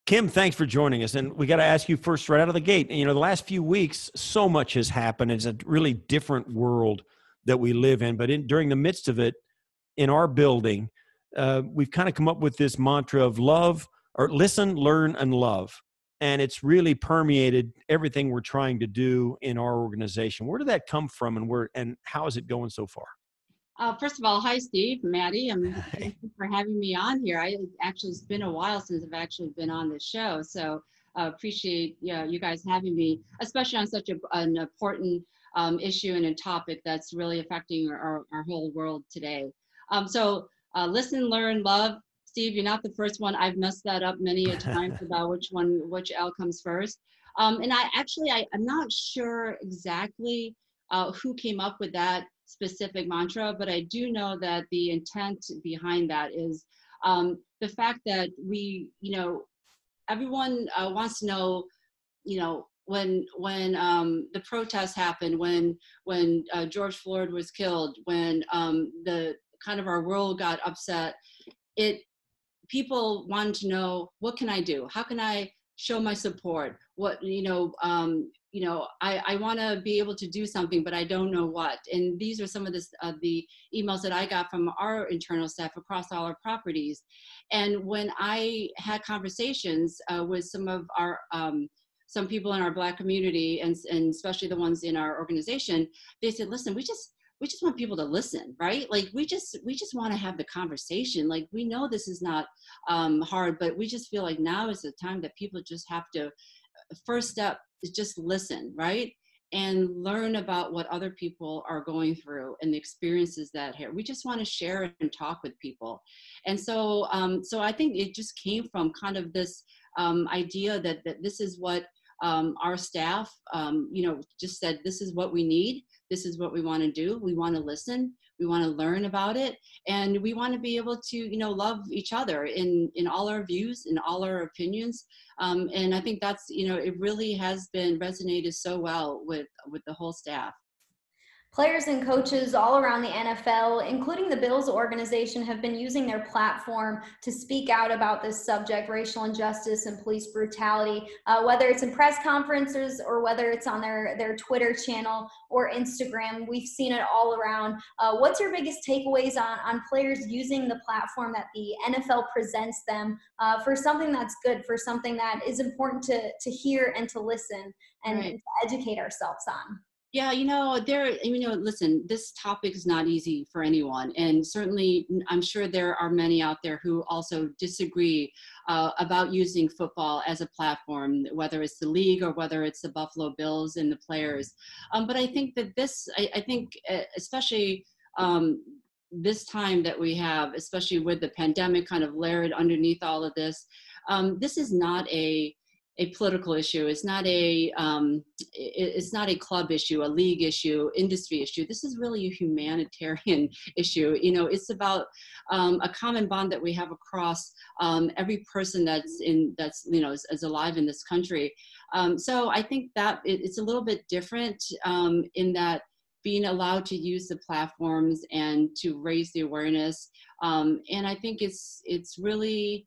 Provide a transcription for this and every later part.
Kim, thanks for joining us. And we got to ask you first right out of the gate. The last few weeks, so much has happened. It's a really different world that we live in. But during the midst of it, in our building, we've kind of come up with this mantra of love, or listen, learn, and love. And it's really permeated everything we're trying to do in our organization. Where did that come from, and how is it going so far? First of all, hi, Steve, Maddie. Thank you for having me on here. It's been a while since I've actually been on the show. So appreciate you guys having me, especially on such an important issue and a topic that's really affecting our whole world today. Listen, learn, love. Steve, you're not the first one. I've messed that up many a times about which L comes first. And I'm not sure exactly who came up with that specific mantra, but I do know that the intent behind that is the fact that everyone wants to know, when the protests happened, when George Floyd was killed, when the kind of our world got upset, people wanted to know, what can I do? How can I show my support? I want to be able to do something, but I don't know what. And these are some of the emails that I got from our internal staff across all our properties. And when I had conversations with some people in our Black community, and especially the ones in our organization, they said, listen, we just want people to listen, right? Like we just want to have the conversation. Like, we know this is not hard, but we just feel like now is the time that people just have to, first step is just listen, right? And learn about what other people are going through and the experiences that here. We just want to share and talk with people. And so I think it just came from kind of this idea that this is what our staff, just said, this is what we need. This is what we want to do. We want to listen. We want to learn about it. And we want to be able to, love each other in all our views, in all our opinions. And I think that's, it really has been resonated so well with the whole staff. Players and coaches all around the NFL, including the Bills organization, have been using their platform to speak out about this subject, racial injustice and police brutality, whether it's in press conferences or whether it's on their Twitter channel or Instagram. We've seen it all around. What's your biggest takeaways on players using the platform that the NFL presents them for something that's good, for something that is important to hear and to listen and to educate ourselves on? Yeah, listen, this topic is not easy for anyone. And certainly, I'm sure there are many out there who also disagree about using football as a platform, whether it's the league or whether it's the Buffalo Bills and the players. But I think that especially this time that we have, especially with the pandemic kind of layered underneath all of this, this is not a political issue. It's not a club issue, a league issue, industry issue. This is really a humanitarian issue. It's about a common bond that we have across every person that's is alive in this country. So I think that it's a little bit different in that being allowed to use the platforms and to raise the awareness. And I think it's really,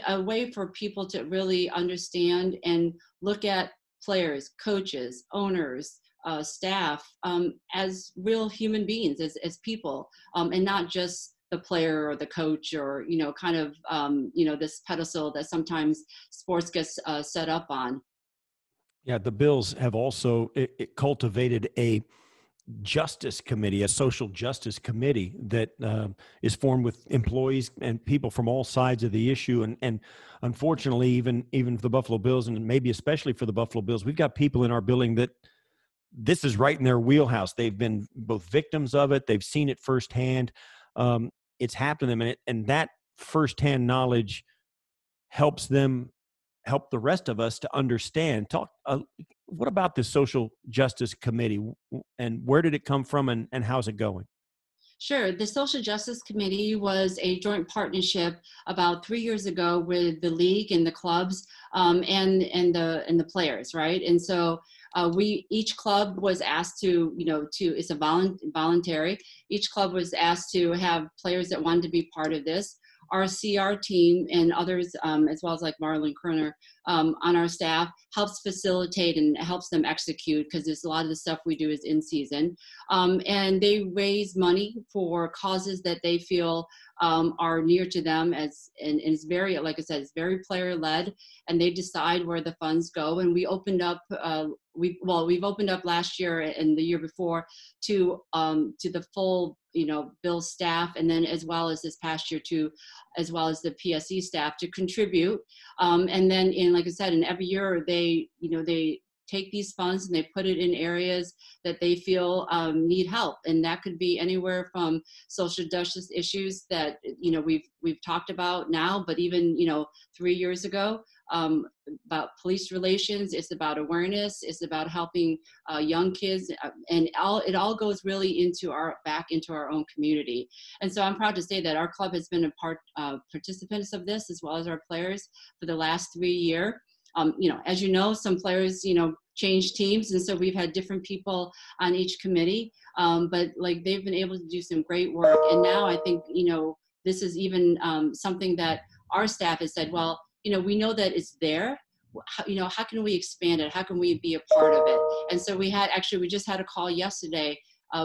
a way for people to really understand and look at players, coaches, owners, staff as real human beings, as people, and not just the player or the coach or, this pedestal that sometimes sports gets set up on. Yeah, the Bills have also cultivated a justice committee, a social justice committee that is formed with employees and people from all sides of the issue. And unfortunately, even for the Buffalo Bills, and maybe especially for the Buffalo Bills, we've got people in our building that this is right in their wheelhouse. They've been both victims of it. They've seen it firsthand. It's happened to them. And that firsthand knowledge helps help the rest of us to understand. What about the social justice committee, and where did it come from, and how's it going? Sure. The Social Justice Committee was a joint partnership about 3 years ago with the league and the clubs and the players, right? And so each club was asked to it's a voluntary. Each club was asked to have players that wanted to be part of this. our CR team and others, as well as like Marlon Kerner, on our staff, helps facilitate and helps them execute, because there's a lot of the stuff we do is in season. And they raise money for causes that they feel are near to them, and it's very, like I said, it's very player led, and they decide where the funds go. And we opened up, we've opened up last year and the year before to the full, Bill's staff, and then as well as this past year as well as the PSE staff to contribute. And then like I said, in every year they take these funds and they put it in areas that they feel need help, and that could be anywhere from social justice issues that we've talked about now, but even 3 years ago, about police relations. It's about awareness. It's about helping young kids, and it all goes really back into our own community. And so I'm proud to say that our club has been participants of this, as well as our players, for the last 3 years. As some players, change teams. And so we've had different people on each committee, but like they've been able to do some great work. And now I think, this is even something that our staff has said, well, we know that it's there. How can we expand it? How can we be a part of it? And so we just had a call yesterday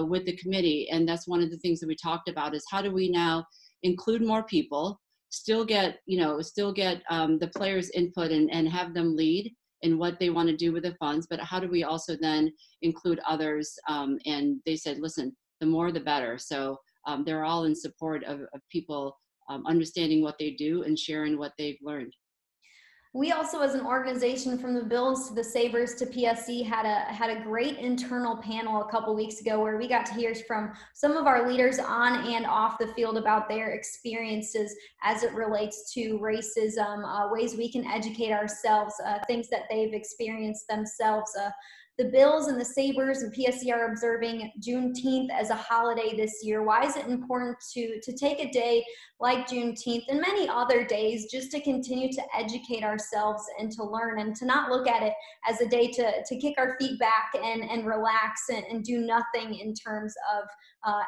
with the committee. And that's one of the things that we talked about is how do we now include more people, still get the players' input and have them lead in what they want to do with the funds, but how do we also then include others? And they said, listen, the more the better. So they're all in support of people understanding what they do and sharing what they've learned. We also, as an organization, from the Bills to the Sabres to PSC, had a great internal panel a couple weeks ago where we got to hear from some of our leaders on and off the field about their experiences as it relates to racism, ways we can educate ourselves, things that they've experienced themselves. The Bills and the Sabres and PSC are observing Juneteenth as a holiday this year. Why is it important to take a day like Juneteenth and many other days just to continue to educate ourselves and to learn, and to not look at it as a day to kick our feet back and relax and do nothing in terms of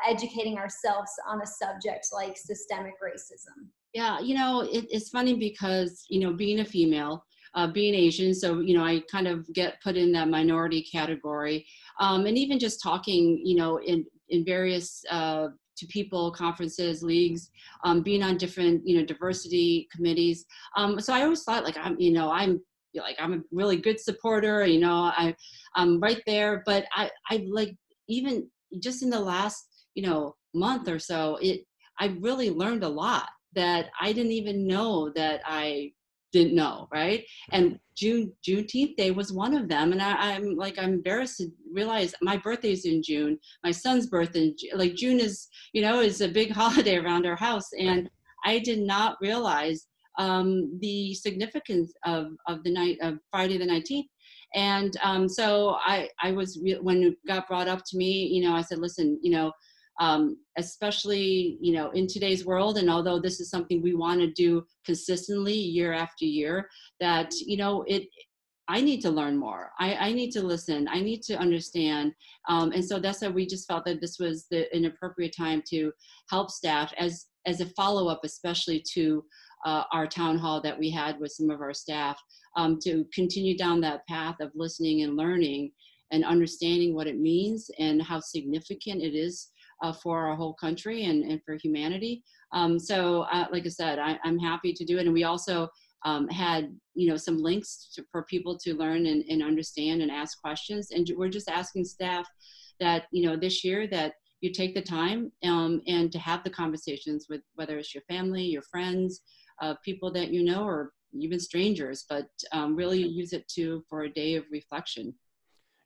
educating ourselves on a subject like systemic racism? Yeah, it's funny because, being a female, being Asian, so I kind of get put in that minority category, and even just talking, in various to people, conferences, leagues, being on different diversity committees. So I always thought I'm a really good supporter. I'm right there, but I like even just in the last month or so, I really learned a lot that I didn't even know that I didn't know, right? And Juneteenth Day was one of them. And I'm embarrassed to realize my birthday is in June. My son's birthday, June is a big holiday around our house. And I did not realize the significance of the night of Friday the 19th. And so I was, when it got brought up to me, I said, listen, especially, in today's world. And although this is something we want to do consistently year after year, that, I need to learn more. I need to listen. I need to understand. And so that's why we just felt that this was an appropriate time to help staff as a follow-up, especially to our town hall that we had with some of our staff, to continue down that path of listening and learning and understanding what it means and how significant it is for our whole country and for humanity. So like I said, I'm happy to do it. And we also had, some links for people to learn and understand and ask questions. And we're just asking staff that, this year that you take the time and to have the conversations with, whether it's your family, your friends, people that or even strangers, but really use it for a day of reflection.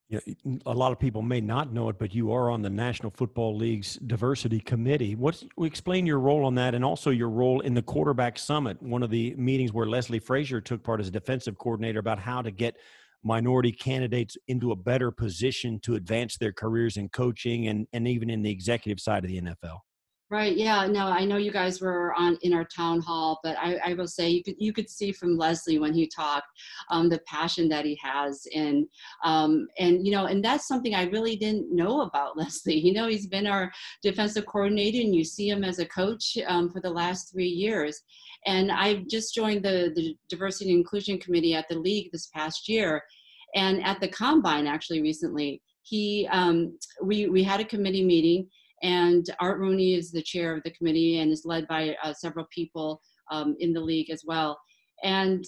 Yeah, a lot of people may not know it, but you are on the National Football League's Diversity Committee. Explain your role on that, and also your role in the Quarterback Summit, one of the meetings where Leslie Frazier took part as a defensive coordinator, about how to get minority candidates into a better position to advance their careers in coaching and even in the executive side of the NFL. Right. Yeah. No, I know you guys were in our town hall, but I will say you could see from Leslie when he talked, the passion that he has, and that's something I really didn't know about Leslie. He's been our defensive coordinator, and you see him as a coach for the last 3 years. And I've just joined the Diversity and Inclusion Committee at the league this past year, and at the combine actually recently, we had a committee meeting. And Art Rooney is the chair of the committee and is led by several people in the league as well. And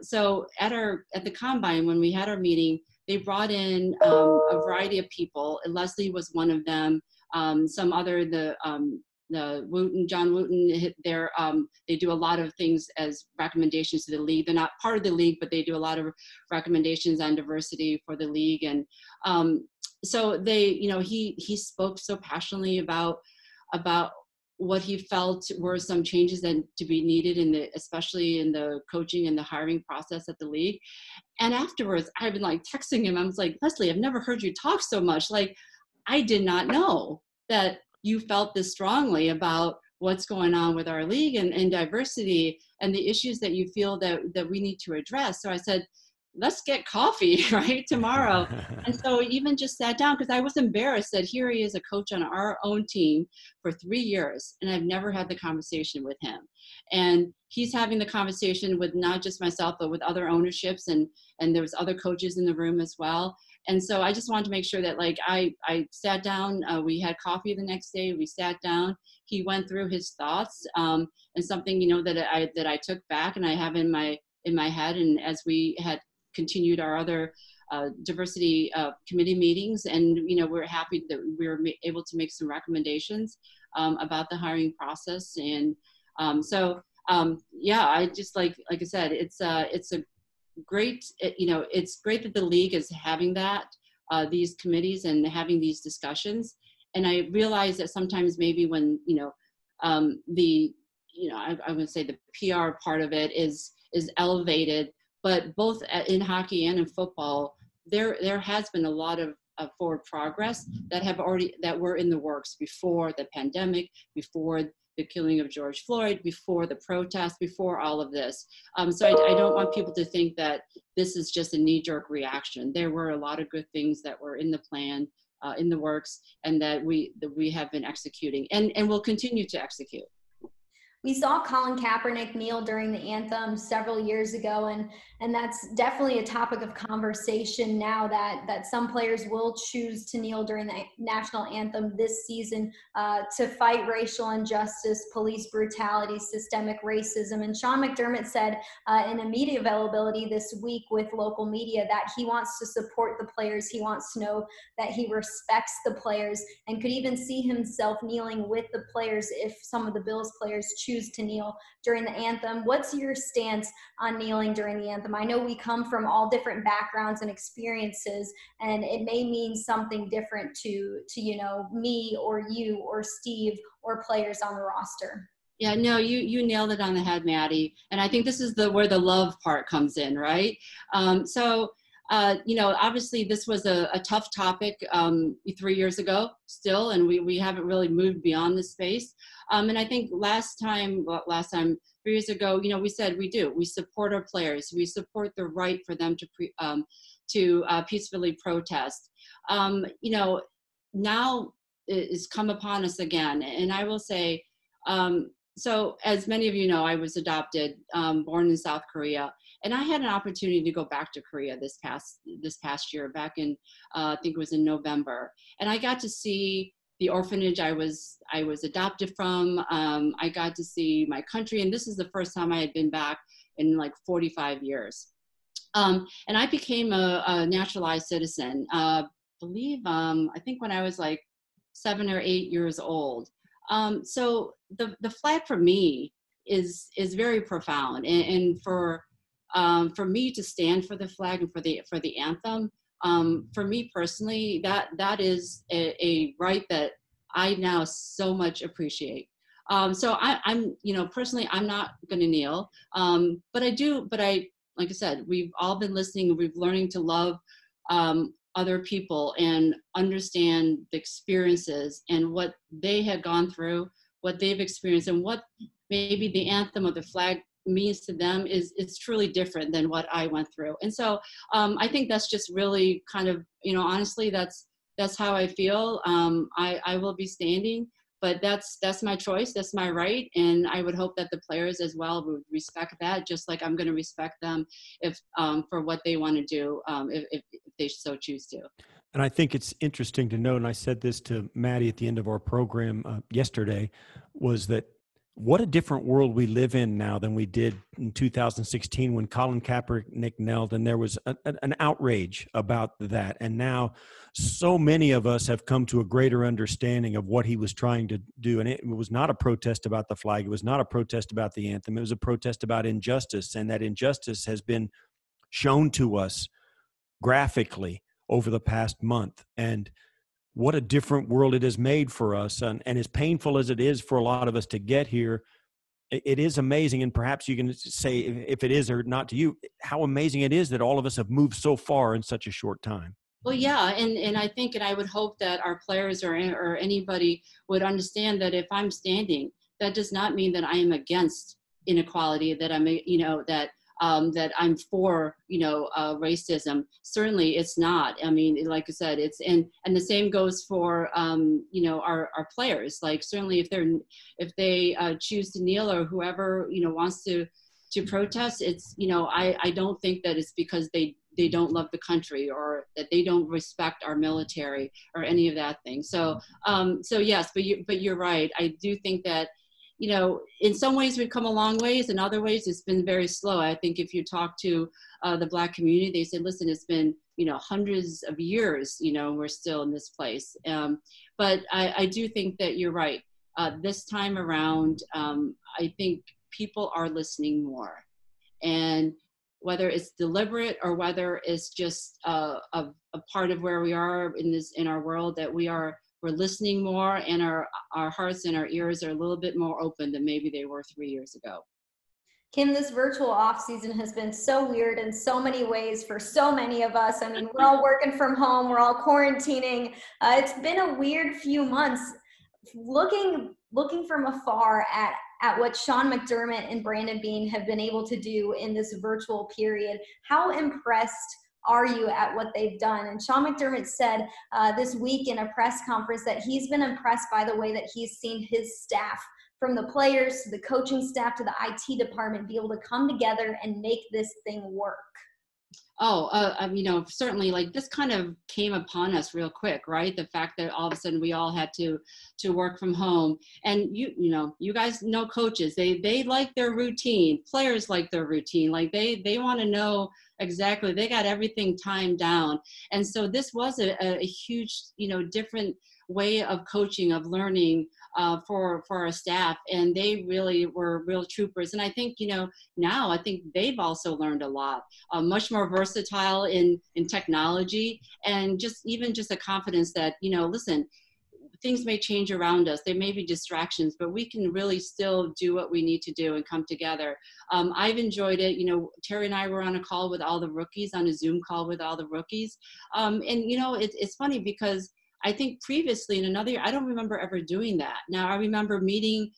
so at the combine, when we had our meeting, they brought in a variety of people. And Leslie was one of them. Some other John Wooten, they do a lot of things as recommendations to the league. They're not part of the league, but they do a lot of recommendations on diversity for the league. And so he spoke so passionately about what he felt were some changes that to be needed especially in the coaching and the hiring process at the league. And afterwards, I've been like texting him. I was like, Leslie, I've never heard you talk so much. Like, I did not know that you felt this strongly about what's going on with our league and diversity and the issues that you feel that we need to address. So I said, let's get coffee, right, tomorrow. And so we even just sat down because I was embarrassed that here he is, a coach on our own team for 3 years, and I've never had the conversation with him. And he's having the conversation with not just myself, but with other ownerships, and there was other coaches in the room as well. And so I just wanted to make sure that I sat down, we had coffee the next day, we sat down, he went through his thoughts, and something, that I took back and I have in my head. And as we had continued our other diversity committee meetings, and we're happy that we were able to make some recommendations about the hiring process. And I just like I said, it's a great, it's great that the league is having these committees and having these discussions. And I realize that sometimes maybe when I would say the PR part of it is elevated. But both in hockey and in football, there has been a lot of forward progress that were in the works before the pandemic, before the killing of George Floyd, before the protests, before all of this. So I don't want people to think that this is just a knee-jerk reaction. There were a lot of good things that were in the plan, in the works, and that we have been executing and will continue to execute. We saw Colin Kapernick kneel during the anthem several years ago, and that's definitely a topic of conversation now that some players will choose to kneel during the national anthem this season to fight racial injustice, police brutality, systemic racism. And Sean McDermott said in a media availability this week with local media that he wants to support the players. He wants to know that he respects the players and could even see himself kneeling with the players if some of the Bills players choose to kneel during the anthem. What's your stance on kneeling during the anthem? I know we come from all different backgrounds and experiences, and it may mean something different to me or you or Steve or players on the roster. Yeah, no, you nailed it on the head, Maddie. And I think this is where the love part comes in, right? Obviously this was a tough topic 3 years ago still, and we haven't really moved beyond this space. And I think last time 3 years ago, we said we support our players. We support the right for them to peacefully protest. Now it's come upon us again. And I will say, so as many of you know, I was adopted, born in South Korea. And I had an opportunity to go back to Korea this past year, back in I think it was in November, and I got to see the orphanage I was adopted from. I got to see my country, and this is the first time I had been back in like 45 years. And I became a naturalized citizen. I think when I was like 7 or 8 years old. So the flag for me is very profound, and for me to stand for the flag and for the anthem, for me personally, that is a right that I now so much appreciate. So I'm personally, I'm not going to kneel, but like I said, we've all been listening, we've learning to love other people and understand the experiences and what they had gone through, what they've experienced and what maybe the anthem or the flag means to them is truly different than what I went through. And so I think that's just really kind of, honestly, that's how I feel. I will be standing, but that's my choice. That's my right. And I would hope that the players as well would respect that, just like I'm going to respect them if for what they want to do, if they so choose to. And I think it's interesting to note, and I said this to Maddie at the end of our program yesterday, was that what a different world we live in now than we did in 2016 when Colin Kapernick knelt, and there was an outrage about that. And now so many of us have come to a greater understanding of what he was trying to do. And it was not a protest about the flag. It was not a protest about the anthem. It was a protest about injustice. And that injustice has been shown to us graphically over the past month. And what a different world it has made for us. And as painful as it is for a lot of us to get here, it is amazing. And perhaps you can say, if it is or not to you, how amazing it is that all of us have moved so far in such a short time. Well, yeah. And I think, and I would hope that our players or anybody would understand that if I'm standing, that does not mean that I am against inequality, that I'm, that I'm for, racism. Certainly it's not. I mean, like I said, it's, and the same goes for, our players. Like certainly if they choose to kneel or whoever, wants to protest, it's, I don't think that it's because they don't love the country or that they don't respect our military or any of that thing. So, yes, but you're right. I do think that, in some ways we've come a long ways. In other ways, it's been very slow. I think if you talk to the Black community, they said, listen, it's been, hundreds of years, we're still in this place. But I do think that you're right. This time around, I think people are listening more. And whether it's deliberate or whether it's just a part of where we are in our world, that we're listening more, and our hearts and our ears are a little bit more open than maybe they were 3 years ago. Kim, this virtual off season has been so weird in so many ways for so many of us. I mean, we're all working from home, we're all quarantining. It's been a weird few months. Looking from afar at what Sean McDermott and Brandon Beane have been able to do in this virtual period, how impressed are you at what they've done? And Sean McDermott said this week in a press conference that he's been impressed by the way that he's seen his staff, from the players to the coaching staff to the IT department, be able to come together and make this thing work. Certainly, like, this kind of came upon us real quick, right? The fact that all of a sudden we all had to work from home. And you guys know coaches, they like their routine. Players like their routine. Like they want to know exactly, they got everything timed down. And so this was a huge, different way of coaching, of learning for our staff. And they really were real troopers. And I think, now I think they've also learned a lot, much more versatile in technology, and just a confidence that, listen, things may change around us. There may be distractions, but we can really still do what we need to do and come together. I've enjoyed it. Terry and I were on a call with all the rookies, on a Zoom call with all the rookies. It's funny because I think previously in another year, I don't remember ever doing that. Now I remember meeting,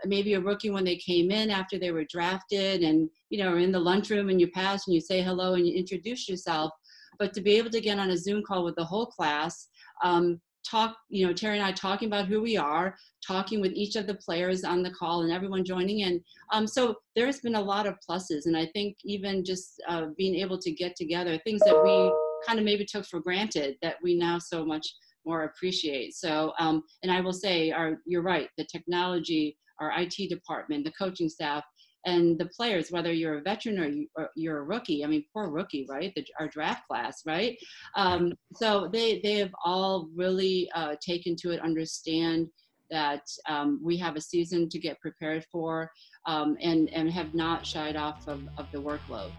maybe a rookie when they came in after they were drafted, and, in the lunchroom, and you pass and you say hello and you introduce yourself. But to be able to get on a Zoom call with the whole class, talk, Terry and I talking about who we are, talking with each of the players on the call and everyone joining in. So there's been a lot of pluses. And I think even just being able to get together, things that we kind of maybe took for granted, that we now so much more appreciate. So, and I will say, you're right, the technology, our IT department, the coaching staff, and the players, whether you're a veteran or you're a rookie, I mean, poor rookie, right? Our draft class, right? So they have all really taken to it, understand that we have a season to get prepared for, and have not shied off of the workload.